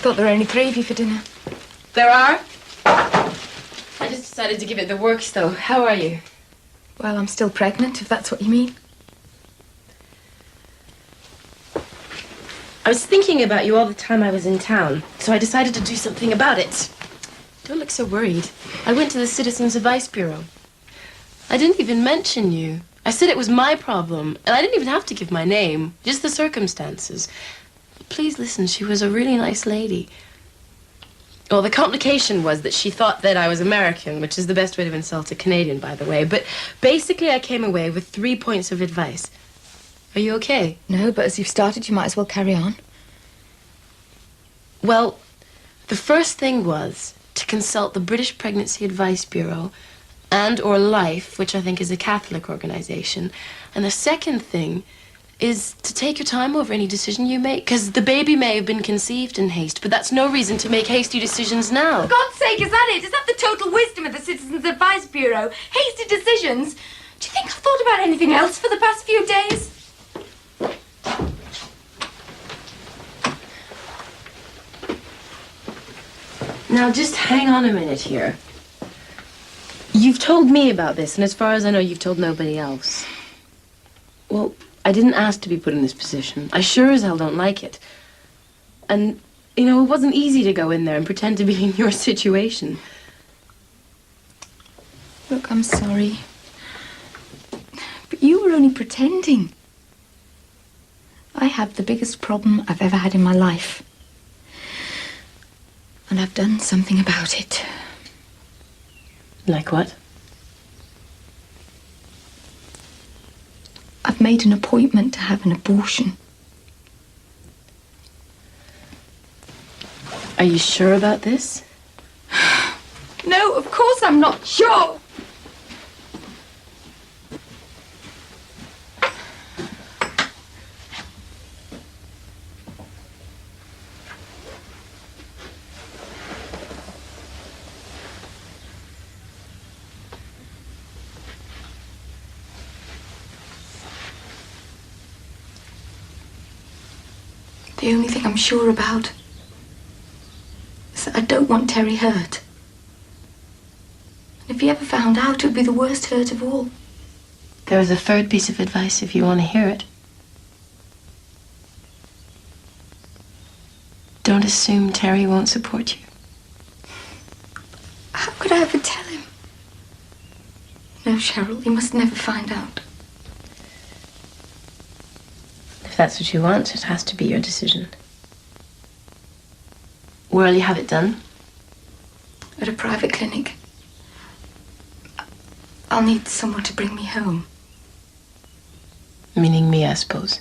thought there were only 3 of you for dinner. There are? I just decided to give it the works, though. How are you? Well, I'm still pregnant, if that's what you mean. I was thinking about you all the time I was in town, so I decided to do something about it. Don't look so worried. I went to the Citizens Advice Bureau. I didn't even mention you. I said it was my problem, and I didn't even have to give my name, just the circumstances. Please listen, she was a really nice lady. Well, the complication was that she thought that I was American, which is the best way to insult a Canadian, by the way. But basically, I came away with 3 points of advice. Are you okay? No, but as you've started, you might as well carry on. Well, the first thing was to consult the British Pregnancy Advice Bureau and/or Life, which I think is a Catholic organization. And the second thing is to take your time over any decision you make, because the baby may have been conceived in haste, but that's no reason to make hasty decisions now. For God's sake, is that it? Is that the total wisdom of the Citizens Advice Bureau? Hasty decisions? Do you think I've thought about anything else for the past few days? Now, just hang on a minute here. You've told me about this, and as far as I know, you've told nobody else. Well, I didn't ask to be put in this position. I sure as hell don't like it. And, you know, it wasn't easy to go in there and pretend to be in your situation. Look, I'm sorry. But you were only pretending. I have the biggest problem I've ever had in my life. And I've done something about it. Like what? I've made an appointment to have an abortion. Are you sure about this? No, of course I'm not sure. The only thing I'm sure about is that I don't want Terry hurt. And if he ever found out, it would be the worst hurt of all. There was a third piece of advice if you want to hear it. Don't assume Terry won't support you. How could I ever tell him? No, Cheryl, he must never find out. If that's what you want, it has to be your decision. Where'll you have it done? At a private clinic. I'll need someone to bring me home. Meaning me, I suppose.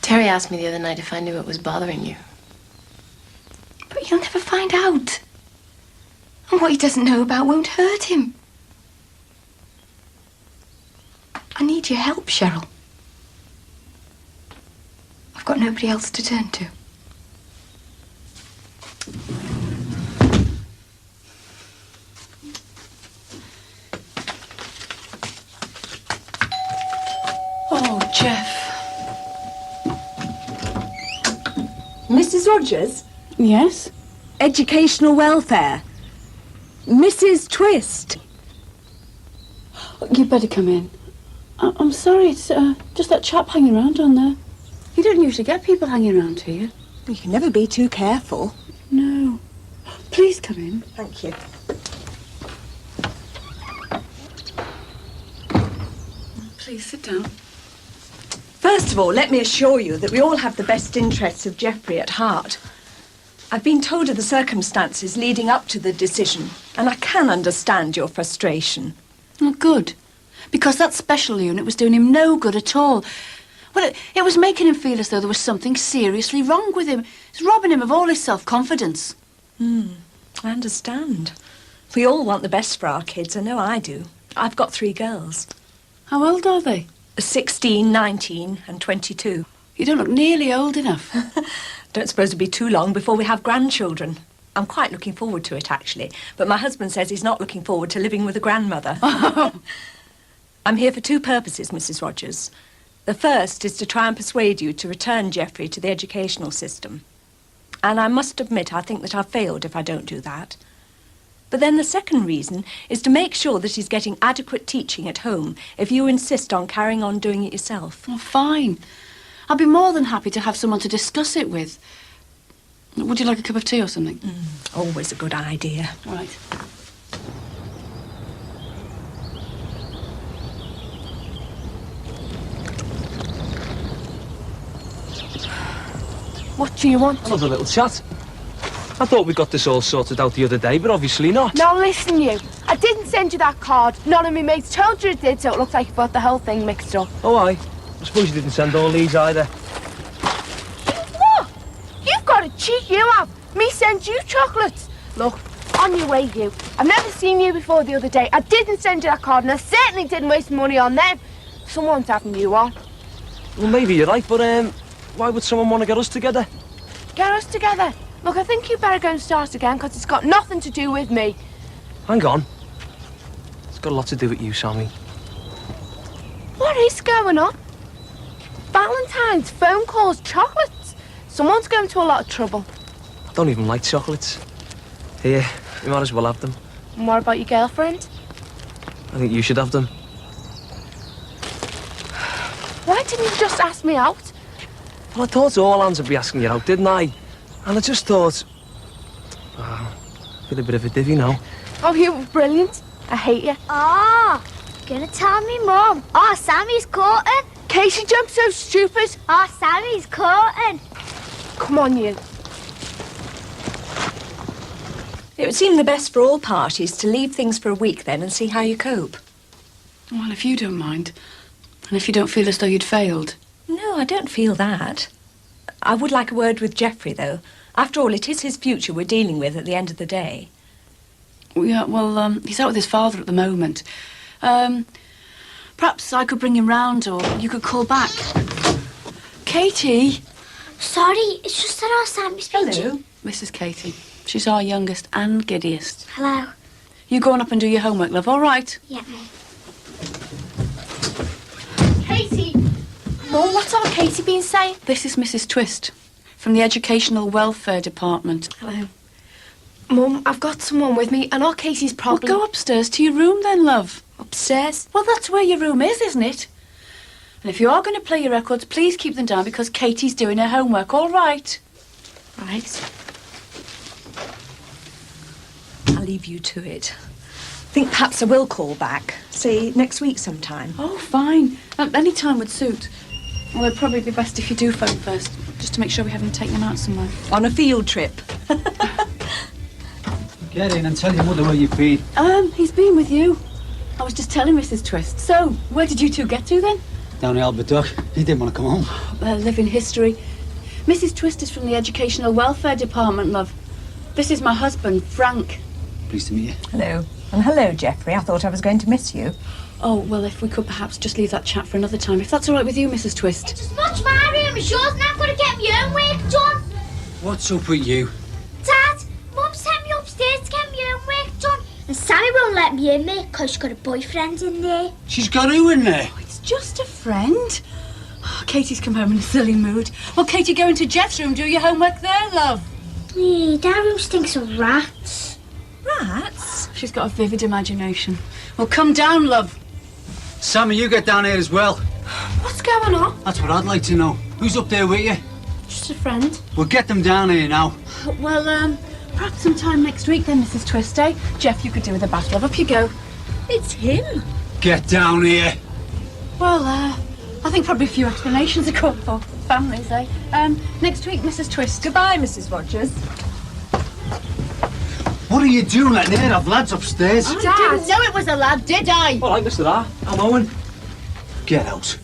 Terry asked me the other night if I knew what was bothering you. But you'll never find out. And what he doesn't know about won't hurt him. I need your help, Cheryl. I've got nobody else to turn to. Oh, Jeff. Mrs. Rogers? Yes? Educational welfare. Mrs. Twist. You better come in. I'm sorry, it's just that chap hanging around on there. You don't usually get people hanging around here. You can never be too careful. No. Please come in. Thank you. Please sit down. First of all, let me assure you that we all have the best interests of Geoffrey at heart. I've been told of the circumstances leading up to the decision, and I can understand your frustration. Oh, good. Because that special unit was doing him no good at all. Well, it was making him feel as though there was something seriously wrong with him. It's robbing him of all his self-confidence. I understand. We all want the best for our kids. I know I do. I've got 3 girls. How old are they? 16, 19 and 22. You don't look nearly old enough. Don't suppose it'll be too long before we have grandchildren. I'm quite looking forward to it, actually. But my husband says he's not looking forward to living with a grandmother. I'm here for two purposes, Mrs. Rogers. The first is to try and persuade you to return Geoffrey to the educational system. And I must admit, I think that I've failed if I don't do that. But then the second reason is to make sure that he's getting adequate teaching at home if you insist on carrying on doing it yourself. Oh, fine. I'd be more than happy to have someone to discuss it with. Would you like a cup of tea or something? Always a good idea. All right. What do you want? Another little chat. I thought we got this all sorted out the other day, but obviously not. Now listen, you. I didn't send you that card. None of me mates told you it did, so it looks like you got the whole thing mixed up. Oh, aye. I suppose you didn't send all these either. What? You've got a cheek, you have. Me send you chocolates. Look, on your way, you. I've never seen you before the other day. I didn't send you that card, and I certainly didn't waste money on them. Someone's having you on. Well, maybe you're right, but why would someone want to get us together? Get us together. Look, I think you better go and start again, because it's got nothing to do with me. Hang on. It's got a lot to do with you, Sammy. What is going on? Valentine's, phone calls, chocolates. Someone's going to a lot of trouble. I don't even like chocolates. Here, we might as well have them. And what about your girlfriend? I think you should have them. Why didn't you just ask me out? Well, I thought all hands would be asking you out, didn't I? And I just thought... I feel a bit of a divvy now. Oh, you were brilliant. I hate you. Oh, gonna tell me mum. Oh, Sammy's caught him. Casey jumped so stupid. Oh, Sammy's caught him. Come on, you. It would seem the best for all parties to leave things for a week then and see how you cope. Well, if you don't mind, and if you don't feel as though you'd failed. No, I don't feel that. I would like a word with Geoffrey, though. After all, it is his future we're dealing with at the end of the day. Yeah, well, he's out with his father at the moment. Perhaps I could bring him round, or you could call back. Katie! Sorry, it's just that our Sammy's been... Hello. This is Katie. She's our youngest and giddiest. Hello. You go on up and do your homework, love, all right? Yeah. Katie! Mum, what's our Katie been saying? This is Mrs. Twist, from the Educational Welfare Department. Hello. Mum, I've got someone with me, and our Casey's Well, probably... go upstairs to your room then, love. upstairs. Well, that's where your room is, isn't it? And if you are going to play your records, please keep them down because Katie's doing her homework, all right? Right. I'll leave you to it. I think perhaps I will call back. Say, next week sometime. Oh, fine. Any time would suit. Well, it'd probably be best if you do phone first, just to make sure we haven't taken him out somewhere. On a field trip. Get in and tell your mother where you've been. He's been with you. I was just telling Mrs. Twist. So, where did you two get to then? Down in Albert Dock. He didn't want to come home. Living history. Mrs. Twist is from the Educational Welfare Department, love. This is my husband, Frank. Pleased to meet you. Hello. And hello, Geoffrey. I thought I was going to miss you. Oh, well, if we could perhaps just leave that chat for another time, if that's all right with you, Mrs. Twist. It's as much my room as yours, and I've got to get my own work done. What's up with you? Dad, Mum sent me upstairs to get my own work done. And Sammy won't let me in there because she's got a boyfriend in there. She's got who in there? It's just a friend. Oh, Katie's come home in a silly mood. Well, Katie, go into Jeff's room, do your homework there, love. That room stinks of rats. Rats? She's got a vivid imagination. Well, come down, love. Sammy, you get down here as well. What's going on? That's what I'd like to know. Who's up there with you? Just a friend. We'll get them down here now. Well, perhaps sometime next week then, Mrs. Twist, eh? Jeff, you could do with a bath, love. Up you go. It's him. Get down here. Well, I think probably a few explanations are called for. Families, eh? Next week, Mrs. Twist. Goodbye, Mrs. Rogers. What are you doing letting her have lads upstairs? I didn't know it was a lad, did I? All right, Mr. R. I'm Owen. Get out.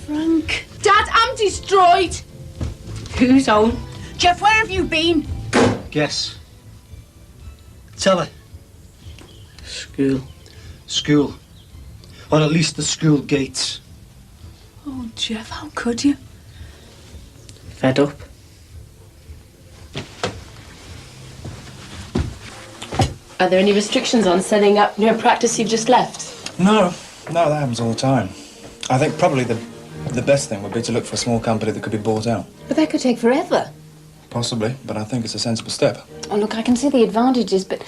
Frank. Dad, I'm destroyed. Who's on? Jeff, where have you been? Guess. Tell her. School. School. Or at least the school gates. Oh, Jeff, how could you? Fed up. Are there any restrictions on setting up near a practice you've just left? No, that happens all the time. I think probably the best thing would be to look for a small company that could be bought out. But that could take forever. Possibly, but I think it's a sensible step. Oh, look, I can see the advantages, but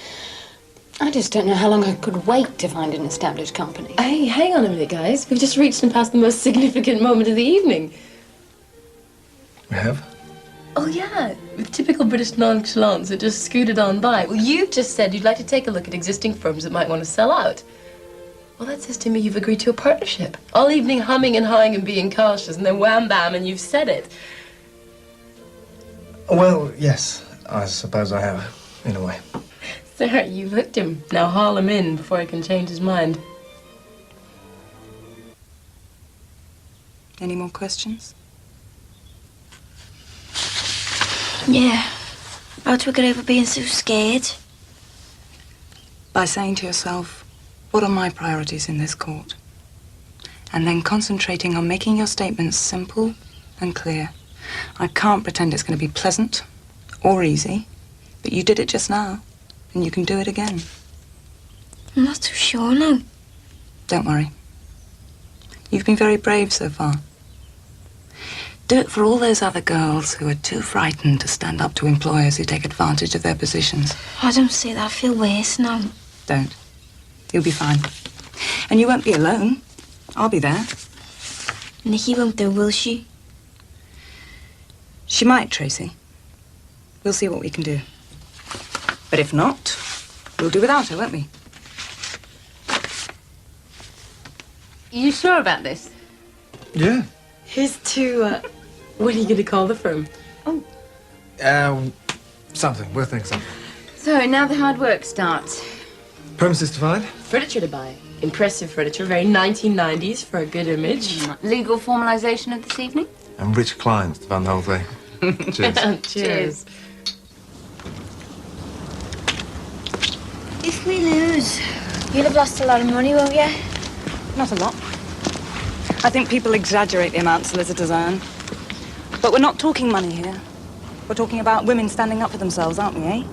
I just don't know how long I could wait to find an established company. Hey, hang on a minute, guys. We've just reached and past the most significant moment of the evening. We have? Oh, yeah. With typical British nonchalance, it just scooted on by. Well, you just said you'd like to take a look at existing firms that might want to sell out. Well, that says to me you've agreed to a partnership. All evening humming and hawing and being cautious, and then wham bam, and you've said it. Well, yes, I suppose I have, in a way. Sir, you've hooked him. Now haul him in before he can change his mind. Any more questions? Yeah. How do we get over being so scared? By saying to yourself, what are my priorities in this court? And then concentrating on making your statements simple and clear. I can't pretend it's going to be pleasant or easy, but you did it just now, and you can do it again. I'm not too sure now. Don't worry. You've been very brave so far. Do it for all those other girls who are too frightened to stand up to employers who take advantage of their positions. I don't see that. I feel worse now. Don't. You'll be fine. And you won't be alone. I'll be there. Nikki won't do, will she? She might, Tracy. We'll see what we can do. But if not, we'll do without her, won't we? You sure about this? Yeah. Here's to, what are you going to call the firm? Something. We'll think something. So, now the hard work starts. Premises to find? Furniture to buy. Impressive furniture, very 1990s for a good image. Legal formalisation of this evening? And rich clients to fund the whole thing. Cheers. Cheers. If we lose, you'll have lost a lot of money, won't you? Not a lot. I think people exaggerate the amount solicitors earn. But we're not talking money here. We're talking about women standing up for themselves, aren't we, eh?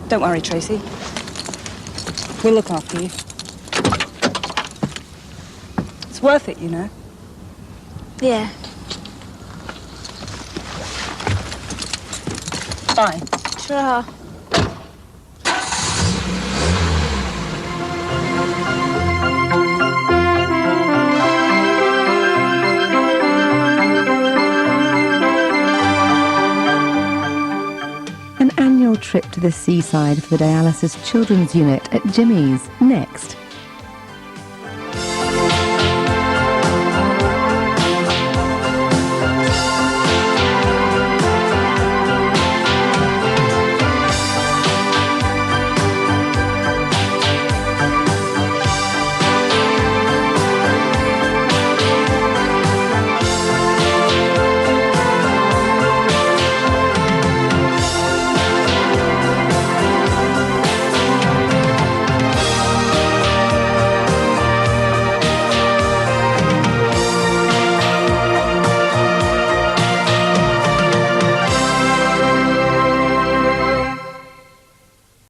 Don't worry, Tracy. We'll look after you. It's worth it, you know. Yeah. Bye. Sure. An annual trip to the seaside for the dialysis children's unit at Jimmy's next.